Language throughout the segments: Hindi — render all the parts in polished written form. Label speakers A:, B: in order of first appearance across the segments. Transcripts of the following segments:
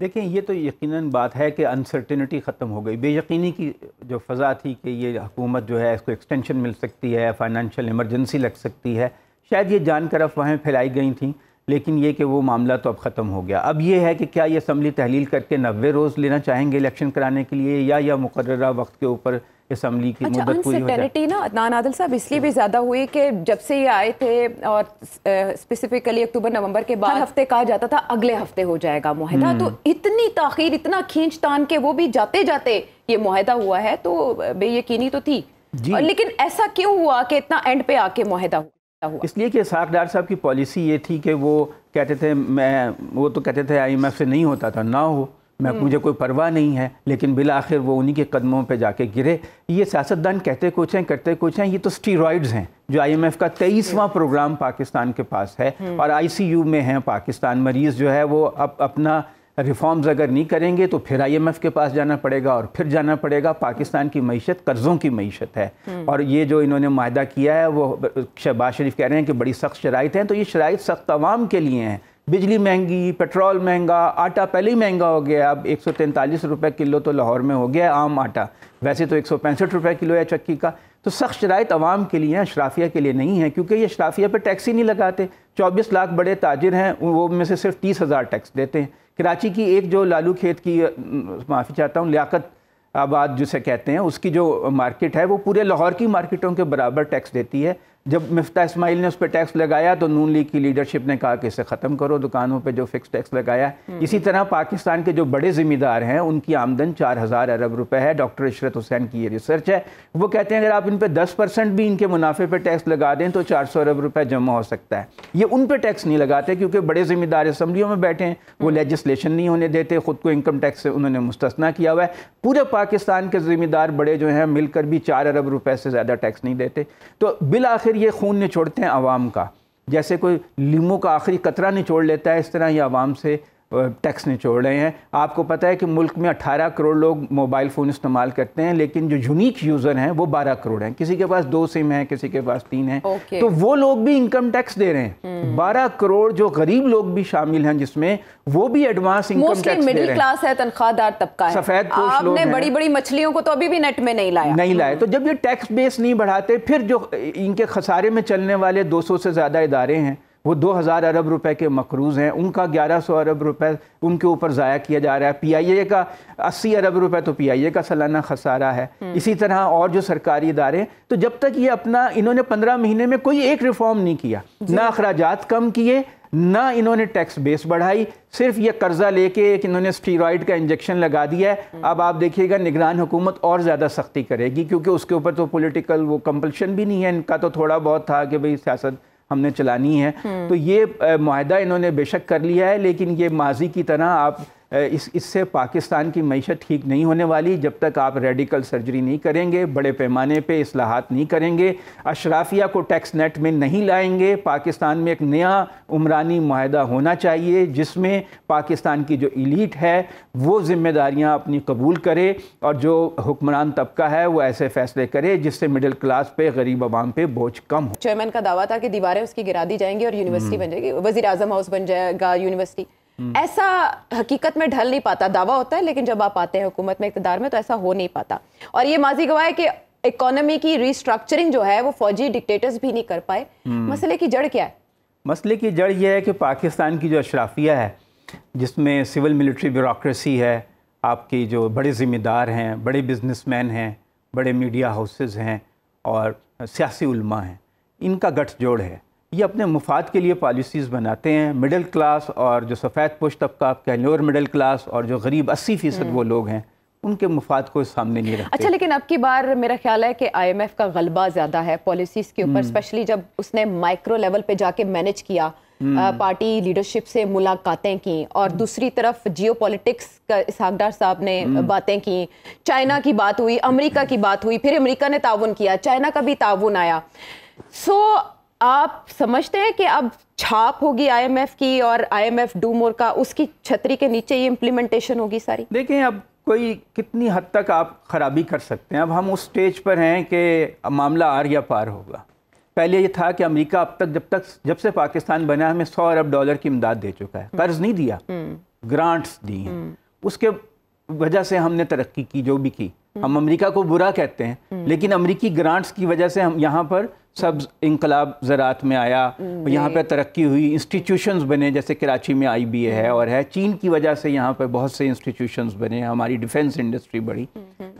A: देखें, ये तो यकीनन बात है कि अनसर्टेनिटी ख़त्म हो गई। बेयकीनी की जो फ़ज़ा थी कि ये हुकूमत जो है इसको एक्सटेंशन मिल सकती है, फ़ाइनेंशियल इमरजेंसी लग सकती है, शायद ये जानकर अफवाहें फैलाई गई थी, लेकिन ये कि वो मामला तो अब ख़त्म हो गया। अब ये है कि क्या ये असम्बली तहलील करके 90 रोज़ लेना चाहेंगे इलेक्शन कराने के लिए, या मुकर्ररा वक्त के ऊपर असम्बली की मुद्दत पूरी हो जाए।
B: अनसर्टेनिटी ना अदनान आदिल साहब इसलिए भी ज़्यादा हुई कि जब से ये आए थे और स्पेसिफिकली अक्टूबर नवंबर के बाद हफ्ते कहा जाता था अगले हफ्ते हो जाएगा मुआहदा, तो इतनी ताखीर, इतना खींचतान के वो भी जाते जाते ये मुआहदा हुआ है, तो बेयकीनी तो थी। लेकिन ऐसा क्यों हुआ कि इतना एंड पे आके मुआहदा हुआ?
A: इसलिए कि इसहाक डार साहब की पॉलिसी ये थी कि वो कहते थे वो तो कहते थे IMF से नहीं होता था, ना हो, मुझे कोई परवाह नहीं है, लेकिन बिल आखिर वो उन्हीं के कदमों पे जाके गिरे। ये सियासतदान कहते कुछ हैं करते कुछ हैं। ये तो स्टीरॉइड्स हैं जो IMF का 23वां प्रोग्राम पाकिस्तान के पास है, और ICU में हैं पाकिस्तान। मरीज़ जो है वो अपना रिफॉर्म्स अगर नहीं करेंगे तो फिर IMF के पास जाना पड़ेगा और फिर जाना पड़ेगा। पाकिस्तान की मईशत कर्ज़ों की मईशत है, और ये जो इन्होंने माहदा किया है वो शहबाज शरीफ कह रहे हैं कि बड़ी सख्त शराइत हैं, तो ये शराइत सख्त आवाम के लिए हैं। बिजली महंगी, पेट्रोल महंगा, आटा पहले ही महंगा हो गया, अब 143 रुपये किलो तो लाहौर में हो गया आम आटा, वैसे तो 165 रुपये किलो है चक्की का। तो सख्त शराइत आवाम के लिए हैं, अशराफिया के लिए नहीं है, क्योंकि ये अशराफिया पे टैक्स ही नहीं लगाते। 24 लाख बड़े ताजिर हैं, वो में से सिर्फ 30,000 टैक्स देते हैं। कराची की एक जो लालू खेत की, माफ़ी चाहता हूँ, लियाकत आबाद जिसे कहते हैं, उसकी जो मार्केट है वो पूरे लाहौर की मार्केटों के बराबर टैक्स देती है। जब मिफ्ता इस्माइल ने उस पर टैक्स लगाया तो नून लीग की लीडरशिप ने कहा कि इसे ख़त्म करो, दुकानों पे जो फिक्स टैक्स लगाया। इसी तरह पाकिस्तान के जो बड़े ज़िम्मेदार हैं उनकी आमदन 4,000 अरब रुपए है। डॉक्टर इशरत हुसैन की ये रिसर्च है, वो कहते हैं अगर आप इन पर 10% भी इनके मुनाफे पर टैक्स लगा दें तो 400 अरब रुपये जमा हो सकता है। ये उन पर टैक्स नहीं लगाते क्योंकि बड़े ज़िम्मेदार असम्बलियों में बैठे हैं, वो लेजिस्लेशन नहीं होने देते, ख़ुद को इनकम टैक्स से उन्होंने मुस्तस्ना किया हुआ है। पूरे पाकिस्तान के ज़िम्मेदार बड़े जो हैं मिलकर भी 4 अरब रुपए से ज़्यादा टैक्स नहीं देते। तो बिल आखिर ये खून निचोड़ते हैं आवाम का, जैसे कोई लीमू का आखिरी कतरा निचोड़ लेता है, इस तरह ये आवाम से टैक्स निचोड़ रहे हैं। आपको पता है कि मुल्क में 18 करोड़ लोग मोबाइल फ़ोन इस्तेमाल करते हैं, लेकिन जो यूनिक यूज़र हैं वो 12 करोड़ हैं। किसी के पास 2 सिम हैं, किसी के पास 3 हैं, तो वो लोग भी इनकम टैक्स दे रहे हैं। 12 करोड़ जो गरीब लोग भी शामिल हैं जिसमें, वो भी एडवांस इनकम टैक्स दे रहे हैं।
B: मिडिल क्लास है, तनख्वाहदार तबका है,
A: सफ़ेद पोश लोग हैं।
B: आपने बड़ी बड़ी मछलियों को तो अभी भी नेट में नहीं लाए।
A: तो जब ये टैक्स बेस नहीं बढ़ाते, फिर जो इनके खसारे में चलने वाले 200 से ज़्यादा इदारे हैं, वो 2000 अरब रुपए के मकरूज़ हैं, उनका 1100 अरब रुपए उनके ऊपर ज़ाया किया जा रहा है। PIA का 80 अरब रुपए तो PIA का सालाना खसारा है। इसी तरह और जो सरकारी इदारे, तो जब तक ये अपना, इन्होंने 15 महीने में कोई एक रिफॉर्म नहीं किया, ना अखराजात कम किए, ना इन्होंने टैक्स बेस बढ़ाई, सिर्फ ये कर्जा लेके एक इन्होंने स्टीरॉइड का इंजेक्शन लगा दिया है। अब आप देखिएगा निगरान हुकूमत और ज़्यादा सख्ती करेगी, क्योंकि उसके ऊपर तो पॉलिटिकल वो कंपल्शन भी नहीं है, इनका तो थोड़ा बहुत था कि भाई सियासत हमने चलानी है। तो ये मुआहदा इन्होंने बेशक कर लिया है, लेकिन ये माजी की तरह आप इससे पाकिस्तान की मईशत ठीक नहीं होने वाली जब तक आप रेडिकल सर्जरी नहीं करेंगे, बड़े पैमाने पे इस्लाहात नहीं करेंगे, अशराफिया को टैक्स नेट में नहीं लाएंगे। पाकिस्तान में एक नया उमरानी मुआहदा होना चाहिए जिसमें पाकिस्तान की जो इलीट है वो जिम्मेदारियां अपनी कबूल करे, और जो हुक्मरान तबका है वो ऐसे फैसले करे जिससे मिडिल क्लास पे, गरीब आवाम पे बोझ कम हो।
B: चेयरमैन का दावा था कि दीवारें उसकी गिरा दी जाएंगी और यूनिवर्सिटी बन जाएगी, वज़ीर आज़म हाउस बन जाएगा यूनिवर्सिटी। ऐसा हकीकत में ढल नहीं पाता, दावा होता है, लेकिन जब आप आते हैं हुकूमत में, इक़्तिदार में, तो ऐसा हो नहीं पाता। और ये माजी गवाह है कि इकोनॉमी की रिस्ट्रक्चरिंग जो है वो फौजी डिक्टेटर्स भी नहीं कर पाए। मसले की जड़ क्या है?
A: मसले की जड़ यह है कि पाकिस्तान की जो अशराफिया है, जिसमें सिविल मिलिट्री ब्यूरोक्रेसी है, आपकी जो बड़े ज़िम्मेदार हैं, बड़े बिजनेसमैन हैं, बड़े मीडिया हाउसेस हैं और सियासी उलमा हैं, इनका गठजोड़ है। ये अपने मुफाद के लिए पॉलिसीज़ बनाते हैं। मिडिल क्लास और जो सफ़ेद पोश तबका, आप कह लोअर मिडिल क्लास, और जो गरीब 80% वो लोग हैं, उनके मुफाद को सामने नहीं रखते।
B: अच्छा, लेकिन अब की बार मेरा ख्याल है कि IMF का गलबा ज़्यादा है पॉलिसीज़ के ऊपर, स्पेशली जब उसने माइक्रो लेवल पे जाके मैनेज किया, पार्टी लीडरशिप से मुलाकातें की, और दूसरी तरफ जियो पॉलिटिक्स का इसहाक डार साहब ने बातें की, चाइना की बात हुई, अमेरिका की बात हुई, फिर अमेरिका ने ताउन किया, चाइना का भी ताउन आया। आप समझते हैं कि अब छाप होगी IMF की, और IMF डू मोर का, उसकी छतरी के नीचे ये इम्प्लीमेंटेशन होगी सारी?
A: देखें, अब कोई कितनी हद तक आप खराबी कर सकते हैं। अब हम उस स्टेज पर हैं कि मामला आर या पार होगा। पहले ये था कि अमेरिका अब तक जब से पाकिस्तान बना हमें $100 अरब की इमदाद दे चुका है, कर्ज नहीं दिया, ग्रांट्स दी हैं, उसके वजह से हमने तरक्की की जो भी की। हम अमेरिका को बुरा कहते हैं, लेकिन अमेरिकी ग्रांट्स की वजह से हम यहाँ पर सब इंकलाब ज़रात में आया, यहाँ पर तरक्की हुई, इंस्टीट्यूशंस बने, जैसे कराची में IBA है और है। चीन की वजह से यहाँ पर बहुत से इंस्टीट्यूशंस बने, हमारी डिफेंस इंडस्ट्री बढ़ी।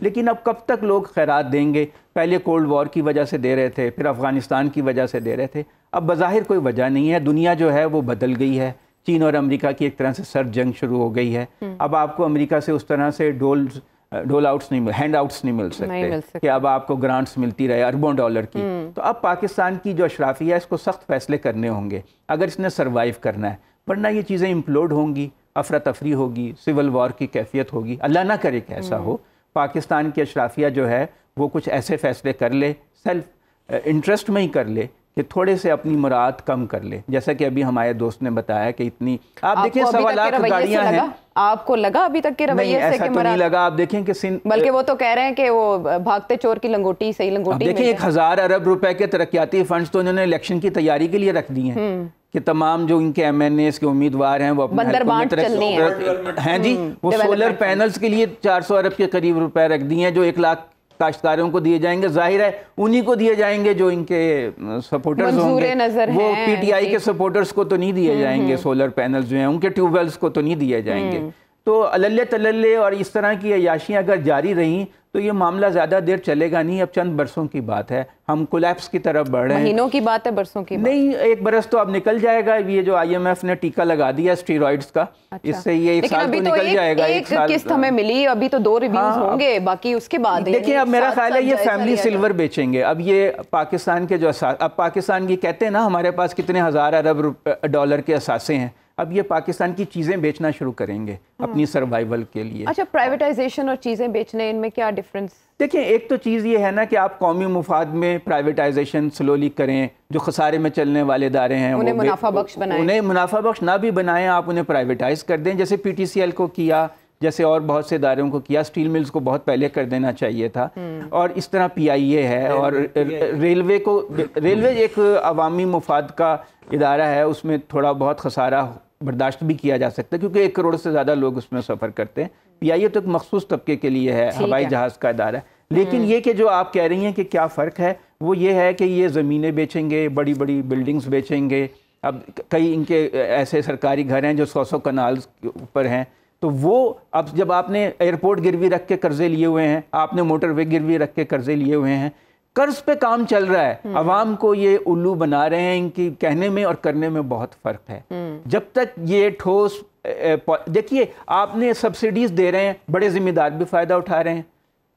A: लेकिन अब कब तक लोग खैरात देंगे? पहले कोल्ड वॉर की वजह से दे रहे थे, फिर अफ़गानिस्तान की वजह से दे रहे थे। अब बज़ाहिर कोई वजह नहीं है, दुनिया जो है वो बदल गई है। चीन और अमेरिका की एक तरह से सर्द जंग शुरू हो गई है। अब आपको अमेरिका से उस तरह से डोल आउट्स नहीं, हैंड आउट्स नहीं मिल सकते कि अब आपको ग्रांट्स मिलती रहे अरबों डॉलर की। तो अब पाकिस्तान की जो अशराफिया है, इसको सख्त फैसले करने होंगे अगर इसने सर्वाइव करना है, वरना ये चीज़ें इम्प्लोड होंगी, अफरा तफरी होगी, सिविल वॉर की कैफियत होगी। अल्लाह ना करे कि ऐसा हो। पाकिस्तान की अशराफिया जो है वो कुछ ऐसे फैसले कर ले, सेल्फ इंटरेस्ट में ही कर ले कि थोड़े से अपनी मुराद कम कर ले। जैसा कि अभी हमारे दोस्त ने बताया कि इतनी, आप देखिए 1.25 लाख गाड़ियां हैं।
B: आपको लगा अभी तक के रवैये से
A: ऐसा तो नहीं लगा। आप देखें कि
B: बल्कि वो तो कह रहे हैं कि वो भागते चोर की लंगोटी सही लंगोटी।
A: देखिए 1000 अरब रुपए के तरक्याती फंड्स तो उन्होंने इलेक्शन की तैयारी के लिए रख दिए हैं कि तमाम जो इनके MNAs के उम्मीदवार हैं वो अपने हैं जी, वो सोलर पैनल्स के लिए 400 अरब के करीब रुपए रख दिए हैं, जो 1 लाख काश्तकारों को दिए जाएंगे। जाहिर है उन्हीं को दिए जाएंगे जो इनके सपोर्टर्स होंगे। वो PTI के सपोर्टर्स को तो नहीं दिए जाएंगे सोलर पैनल्स जो हैं, उनके ट्यूबवेल्स को तो नहीं दिए जाएंगे। तो अल्ले तल्ले और इस तरह की अयाशियाँ अगर जारी रहीं तो ये मामला ज़्यादा देर चलेगा नहीं। अब चंद बरसों की बात है, हम कोलैप्स की तरफ बढ़ रहे हैं।
B: महीनों की बात है, बरसों की
A: नहीं, 1 बरस तो अब निकल जाएगा। ये जो IMF ने टीका लगा दिया स्टीरॉइड्स का, इससे ये 1 साल तो निकल जाएगा।
B: एक किस्त हमें मिली, अभी तो 2 रिव्यूज होंगे, बाकी उसके बाद
A: देखिए अब मेरा ख्याल है ये फैमिली सिल्वर बेचेंगे। अब ये पाकिस्तान के जो अब पाकिस्तान की कहते हैं ना हमारे पास कितने हज़ार अरब डॉलर के असासे हैं, अब ये पाकिस्तान की चीज़ें बेचना शुरू करेंगे अपनी सर्वाइवल के लिए।
B: अच्छा, प्राइवेटाइजेशन और चीज़ें बेचने, इनमें क्या डिफरेंस?
A: देखिए एक तो चीज़ ये है ना कि आप कौमी मुफाद में प्राइवेटाइजेशन स्लोली करें, जो खसारे में चलने वाले इदारे हैं
B: उन्हें मुनाफा बख्श बनाएं,
A: उन्हें मुनाफा बख्श ना भी बनाएं, आप उन्हें प्राइवेटाइज कर दें, जैसे PTCL को किया, जैसे और बहुत से इदारों को किया। स्टील मिल्स को बहुत पहले कर देना चाहिए था। और इस तरह PIA है, और रेलवे एक अवामी मुफाद का इदारा है, उसमें थोड़ा बहुत खसारा बर्दाश्त भी किया जा सकता है क्योंकि 1 करोड़ से ज़्यादा लोग उसमें सफ़र करते हैं। PIA तो एक मखसूस तबके के लिए है, हवाई जहाज़ का इदारा है। लेकिन ये कि जो आप कह रही हैं कि क्या फ़र्क है, वो ये है कि ये ज़मीनें बेचेंगे, बड़ी बड़ी बिल्डिंग्स बेचेंगे। अब कई इनके ऐसे सरकारी घर हैं जो 100 कनाल्स के ऊपर हैं, तो वो अब जब आपने एयरपोर्ट गिरवी रख के कर्जे लिए हुए हैं, आपने मोटरवे गिरवी रख के कर्जे लिए हुए हैं, कर्ज पे काम चल रहा है। अवाम को ये उल्लू बना रहे हैं, इनकी कहने में और करने में बहुत फ़र्क है। जब तक ये ठोस, देखिए आपने सब्सिडीज़ दे रहे हैं, बड़े ज़िम्मेदार भी फ़ायदा उठा रहे हैं,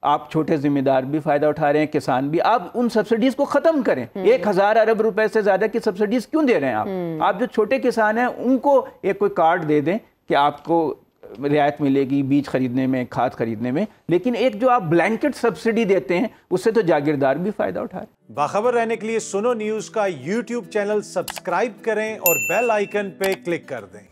A: आप छोटे ज़िम्मेदार भी फ़ायदा उठा रहे हैं, किसान भी। आप उन सब्सिडीज़ को ख़त्म करें। 1000 अरब रुपए से ज़्यादा की सब्सिडीज़ क्यों दे रहे हैं आप जो छोटे किसान हैं उनको एक कोई कार्ड दे दें कि आपको रियायत मिलेगी बीज खरीदने में, खाद खरीदने में। लेकिन एक जो आप ब्लैंकेट सब्सिडी देते हैं उससे तो जागीरदार भी फायदा उठा रहे हैं।
C: बाखबर रहने के लिए सुनो न्यूज़ का YouTube चैनल सब्सक्राइब करें और बेल आइकन पे क्लिक कर दें।